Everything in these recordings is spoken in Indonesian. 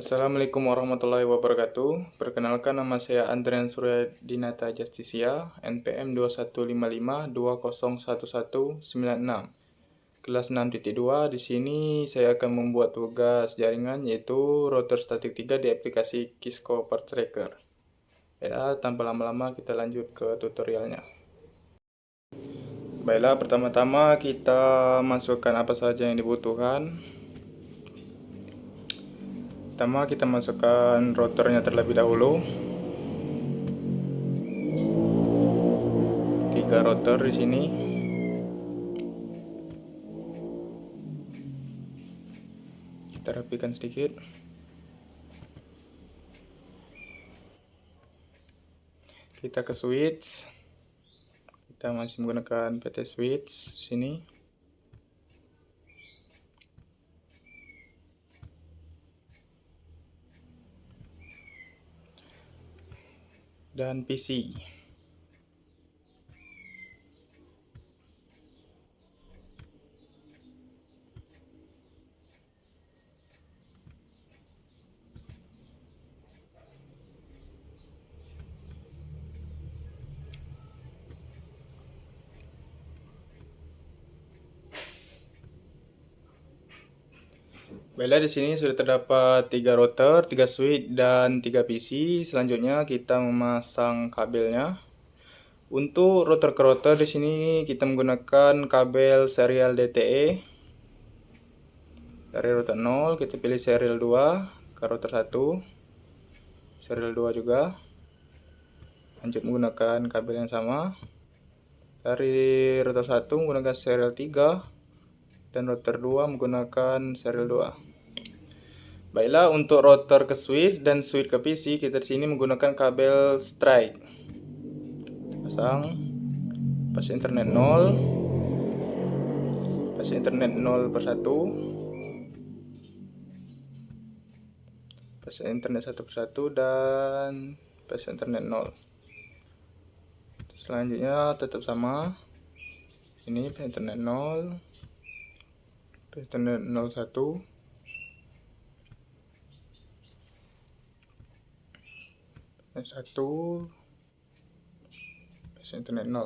Assalamualaikum warahmatullahi wabarakatuh. Perkenalkan, nama saya Andrian Suryadinata Justisia, NPM 2155201196. Kelas 6.2. Di sini saya akan membuat tugas jaringan yaitu router statik 3 di aplikasi Kisco Part Tracker. Ya, tanpa lama-lama kita lanjut ke tutorialnya. Baiklah, pertama-tama kita masukkan apa saja yang dibutuhkan. Pertama kita masukkan routernya terlebih dahulu. 3 router di sini. Kita rapikan sedikit. Kita ke switch. Kita masih menggunakan PT switch di sini. Dan PC. Baiklah, di sini sudah terdapat 3 router, 3 switch, dan 3 PC. Selanjutnya kita memasang kabelnya. Untuk router ke router di sini kita menggunakan kabel serial DTE. Dari router 0 kita pilih serial 2 ke router 1. Serial 2 juga. Lanjut menggunakan kabel yang sama. Dari router 1 menggunakan serial 3 dan router 2 menggunakan serial 2. Baiklah, untuk router ke switch dan switch ke PC kita di sini menggunakan kabel strike. Pasang, pas internet 0, pas internet 0 per 1, pas internet 1 per 1, dan pas internet 0. Selanjutnya tetap sama. Ini pas internet 0, pas internet 01, pas 1, pas internet 0.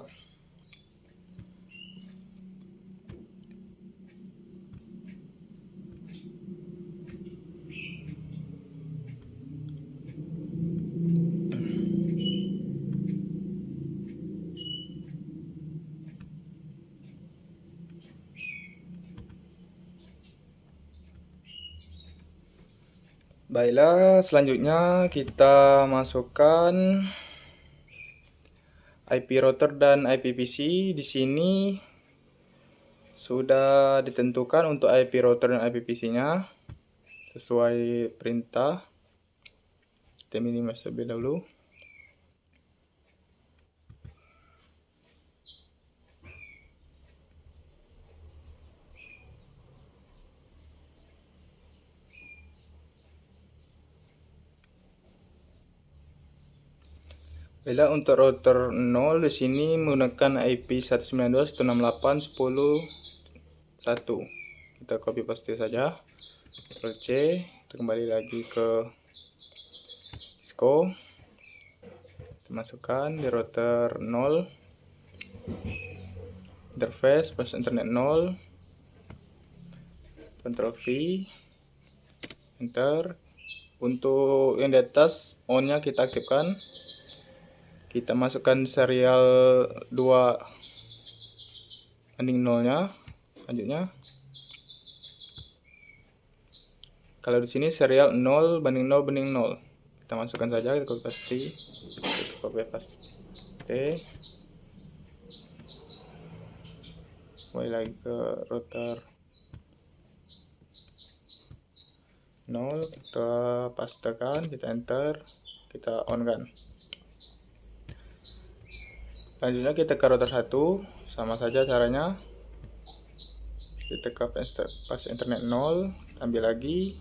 Baiklah, selanjutnya kita masukkan IP router dan IP PC. Di sini sudah ditentukan untuk IP router dan IP PC-nya sesuai perintah. Kita minimize terlebih dahulu. Bila untuk router 0 di sini menggunakan IP 192.168.10.1. Kita copy paste saja. Ctrl C, kita kembali lagi ke Cisco. Kita masukkan di router 0. Interface pas internet 0. Ctrl V, enter. Untuk yang di atas on-nya kita aktifkan. Kita masukkan serial 2 banding 0-nya. Selanjutnya, kalau di sini serial 0 banding 0 banding 0. Kita masukkan saja, kita copy paste. Kita copy paste. Kembali lagi ke router 0, kita pastekan, kita enter, kita on kan. Selanjutnya kita ke router 1, sama saja caranya. Kita ke pas internet 0, ambil lagi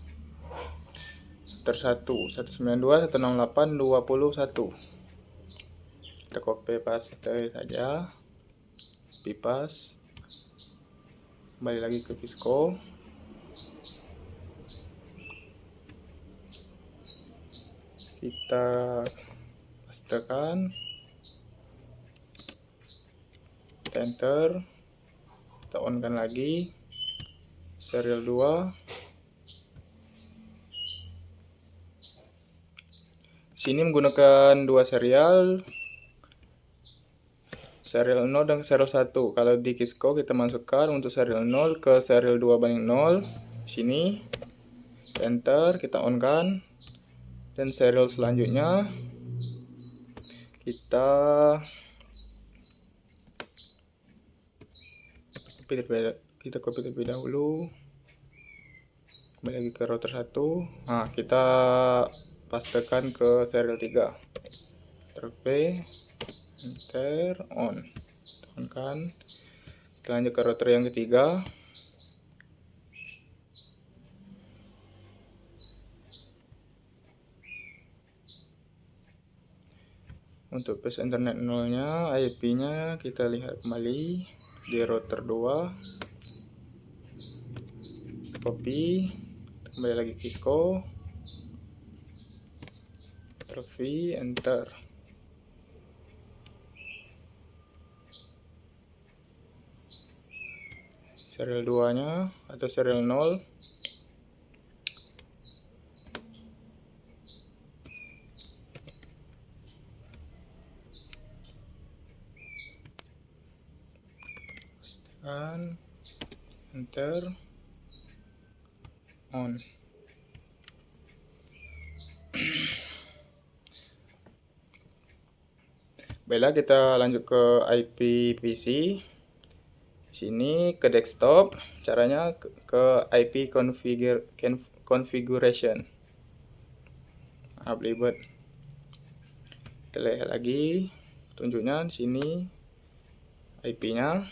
router 1 192.168.20.1. Kita copy paste saja, copy paste. Kembali lagi ke Cisco. kita pastekan, enter, kita on kan lagi, serial 2. Sini menggunakan dua serial 0 dan serial 1. Kalau di Kisco kita masukkan untuk serial 0 ke serial 2:0. Sini enter, kita on kan. Dan serial selanjutnya kita copy terlebih dahulu. Kembali lagi ke router 1. Nah, kita pastekan ke serial 3. Ctrl V, enter, on kan. Kita lanjut ke router yang ketiga. Untuk base internet 0-nya, IP-nya kita lihat kembali di router 2. Copy, kembali lagi Kisco, Ctrl V, enter. Serial 2-nya atau serial 0. Pastikan, enter, on. Baiklah, kita lanjut ke IP PC. Sini ke desktop, caranya ke IP configuration. Belibet. Kita lihat lagi tunjuknya di sini IP-nya.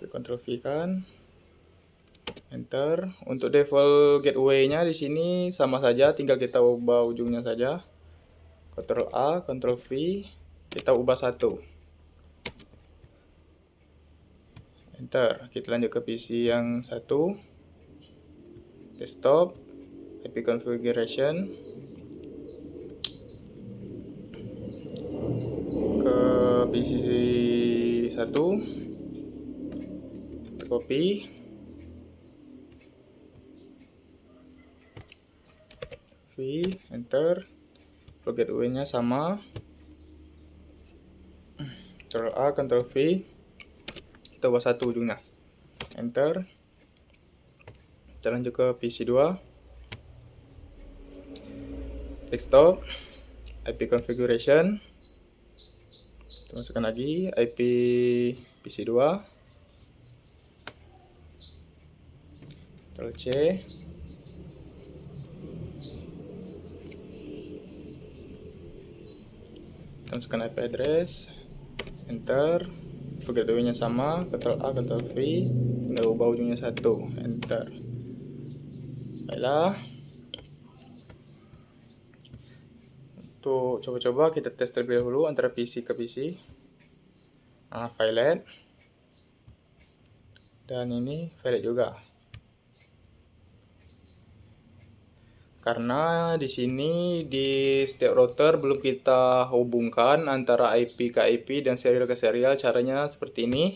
Ctrl V kan, enter. Untuk default gateway-nya di sini sama saja, tinggal kita ubah ujungnya saja. Ctrl A, Ctrl V, kita ubah 1. Enter. Kita lanjut ke PC yang 1. Desktop, IP configuration. Ke PC 1. Kita copy. V, enter. Gateway-nya sama. Ctrl A, Ctrl V. Kita ubah 1 ujungnya. Enter. Kita lanjut ke PC 2. Desktop, IP configuration. Kita masukkan lagi IP PC 2. Ctrl C. Kita masukkan IP address, enter. Gateway-nya sama, Ctrl A, Ctrl V, tinggal ubah ujungnya 1, enter. Baiklah, untuk coba-coba kita tes terlebih dahulu antara PC ke PC. Nah, Violet, dan ini Violet juga. Karena di sini di setiap router belum kita hubungkan antara IP ke IP dan serial ke serial. Caranya seperti ini.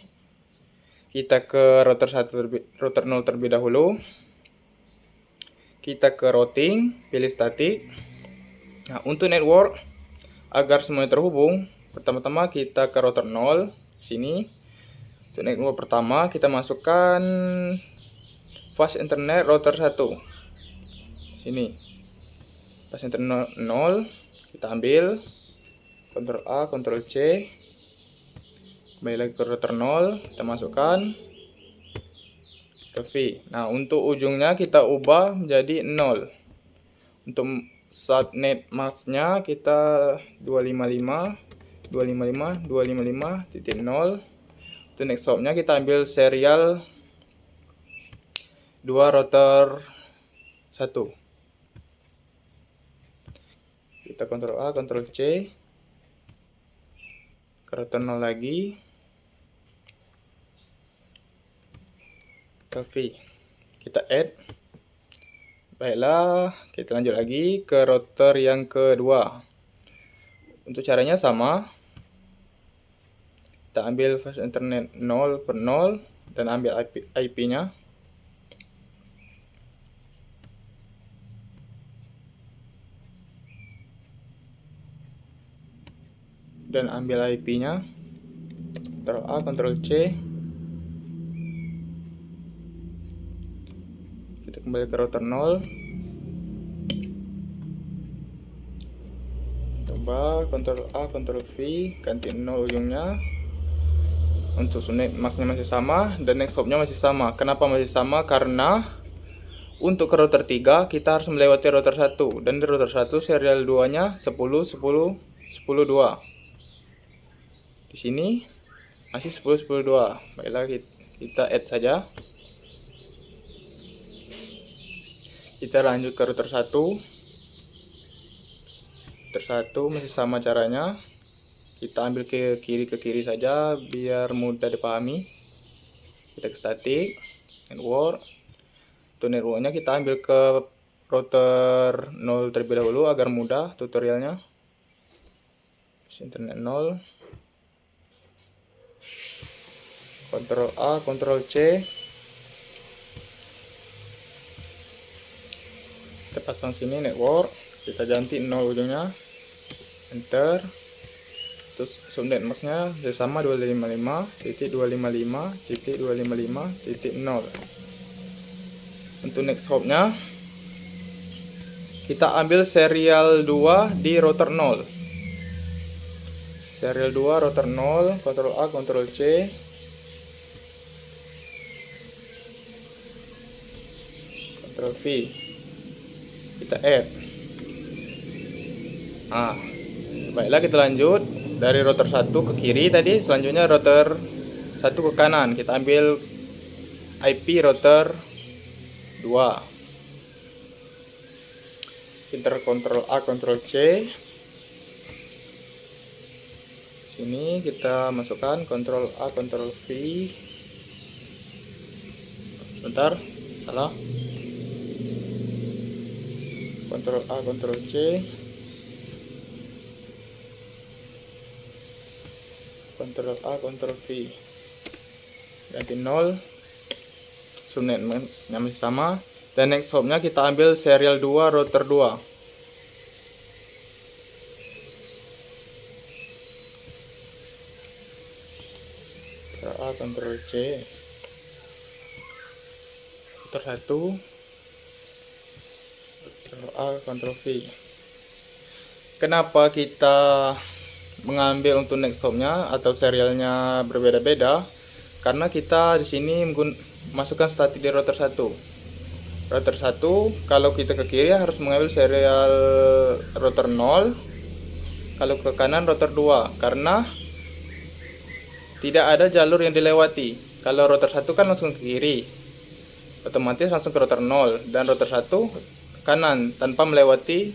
Kita ke router 0 terlebih dahulu. Kita ke routing, pilih static. Nah, untuk network agar semuanya terhubung, pertama-tama kita ke router 0 sini. Untuk network pertama kita masukkan fast internet router 1. Sini pas internet 0 kita ambil, Ctrl A, Ctrl C, kembali lagi ke router 0, kita masukkan ke V. Nah, untuk ujungnya kita ubah menjadi 0. Untuk subnet masknya kita 255.255.255.0. Untuk next hopnya kita ambil serial 2 router 1. Kita Ctrl A, Ctrl C, ke router 0 lagi. Ctrl V. Kita add. Baiklah, kita lanjut lagi ke router yang kedua. Untuk caranya sama. Kita ambil flash internet 0/0 dan ambil IP-nya. Dan ambil IP-nya. Ctrl A, Ctrl C. Kita kembali ke router 0. Coba Ctrl A, Ctrl V, ganti 0 ujungnya. Untuk subnet masknya masih sama dan next hop-nya masih sama. Kenapa masih sama? Karena untuk ke router 3 kita harus melewati router 1 dan di router 1 serial 2-nya 10 10 10 2. Di sini masih 10 10 2. Baiklah, kita add saja. Kita lanjut ke router 1. Router 1 masih sama caranya. Kita ambil ke kiri saja biar mudah dipahami. Kita ke static, network. Untuk networknya kita ambil ke router 0 terlebih dahulu agar mudah tutorialnya. Internet 0. Ctrl A, Ctrl C. Kita pasang sini network. Kita ganti 0 ujungnya. Enter. Terus subnet masknya sama 255.255.255.0. Untuk next hop-nya kita ambil serial 2 di router 0. Serial 2 router 0, Ctrl A, Ctrl C. Ctrl V. Kita add. Baiklah, kita lanjut dari router 1 ke kiri tadi, selanjutnya router 1 ke kanan. Kita ambil IP router 2. Enter Ctrl A, Ctrl C. Sini kita masukkan Ctrl A, Ctrl V. Bentar, salah. Ctrl A, Ctrl C. Ctrl A, Ctrl V. Ganti 0. Subnet masih sama. Dan next hop-nya kita ambil serial 2 router 2. Ctrl A, Ctrl C. Router 1. Ctrl A, Ctrl V. Kenapa kita mengambil untuk next hop-nya atau serialnya berbeda-beda? Karena kita di sini masukkan static di router 1. Router 1 kalau kita ke kiri harus mengambil serial router 0, kalau ke kanan router 2, karena tidak ada jalur yang dilewati. Kalau router 1 kan langsung ke kiri, otomatis langsung ke router 0, dan router 1 kanan tanpa melewati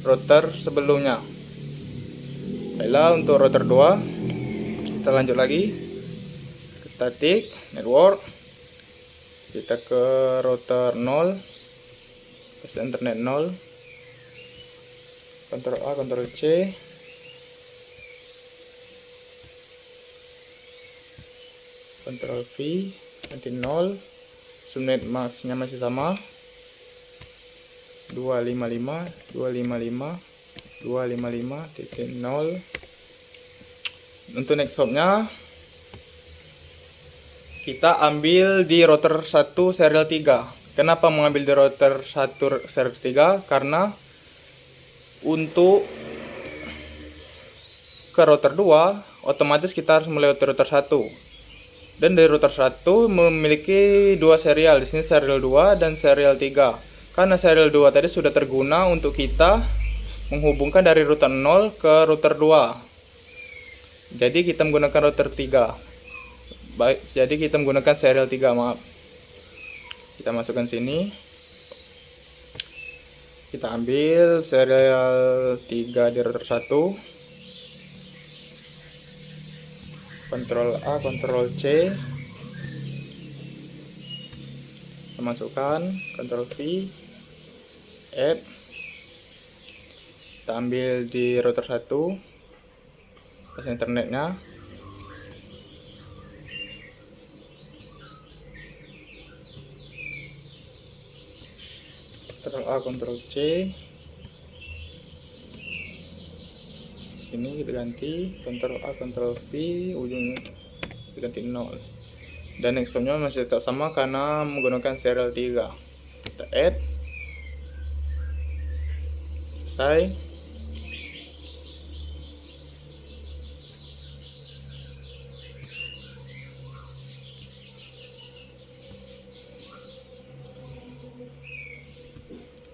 router sebelumnya. Baiklah, untuk router 2 kita lanjut lagi ke static, network. Kita ke router 0, ke internet 0. Ctrl A, Ctrl C. Ctrl V, ganti 0. Subnet masknya masih sama 255.255.255.0. Untuk next hop-nya kita ambil di router 1 serial 3. Kenapa mengambil di router 1 serial 3? Karena untuk ke router 2 otomatis kita harus melewati router 1. Dan dari router 1 memiliki dua serial. Di sini serial 2 dan serial 3. Karena serial 2 tadi sudah terguna untuk kita menghubungkan dari router 0 ke router 2. Jadi kita menggunakan router 3. Baik, jadi kita menggunakan serial 3, maaf. Kita masukkan sini. Kita ambil serial 3 di router 1. Ctrl A, Ctrl C. kita masukkan, Ctrl V, add, kita ambil di router 1, pasang internetnya, Ctrl A, Ctrl C, sini kita ganti Ctrl A, Ctrl V, ujungnya diganti 0, dan nextcom-nya masih tetap sama karena menggunakan serial 3. Kita add, selesai.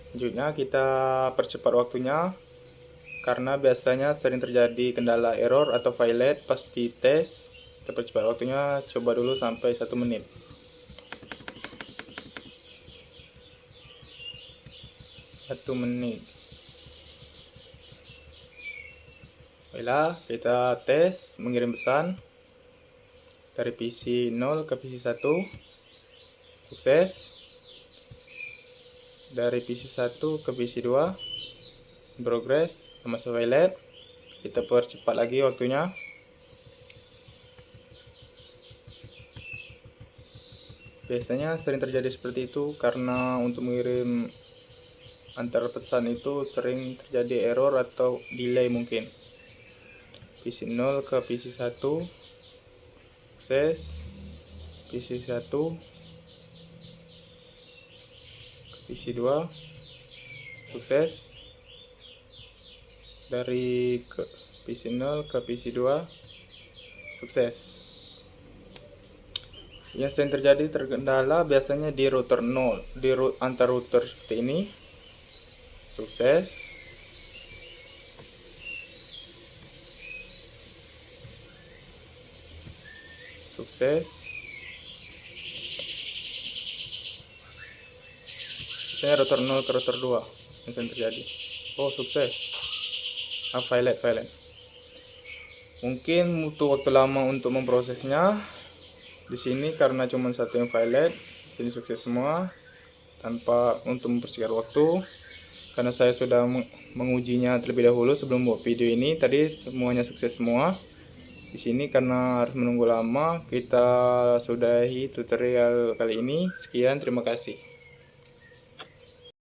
Selanjutnya kita percepat waktunya karena biasanya sering terjadi kendala error atau violet pas di tes. Kita percepat waktunya, coba dulu sampai 1 menit. Baiklah, kita tes mengirim pesan dari PC 0 ke PC 1, sukses. Dari PC 1 ke PC 2, progress, masuk violet. Kita percepat lagi waktunya. Biasanya sering terjadi seperti itu karena untuk mengirim antar pesan itu sering terjadi error atau delay mungkin. PC 0 ke PC 1, sukses. PC 1 ke PC 2, sukses. Dari ke PC 0 ke PC 2, sukses. Yang sering terjadi terkendala biasanya di router 0, di antar router seperti ini, sukses. Biasanya router 0 ke router 2 yang sering terjadi. Oh, sukses. Violet. Mungkin butuh waktu lama untuk memprosesnya. Di sini karena cuma satu yang violet, jadi sukses semua tanpa untuk mempersingkat waktu. Karena saya sudah mengujinya terlebih dahulu sebelum buat video ini, tadi semuanya sukses semua. Di sini karena harus menunggu lama, kita sudahi tutorial kali ini. Sekian, terima kasih.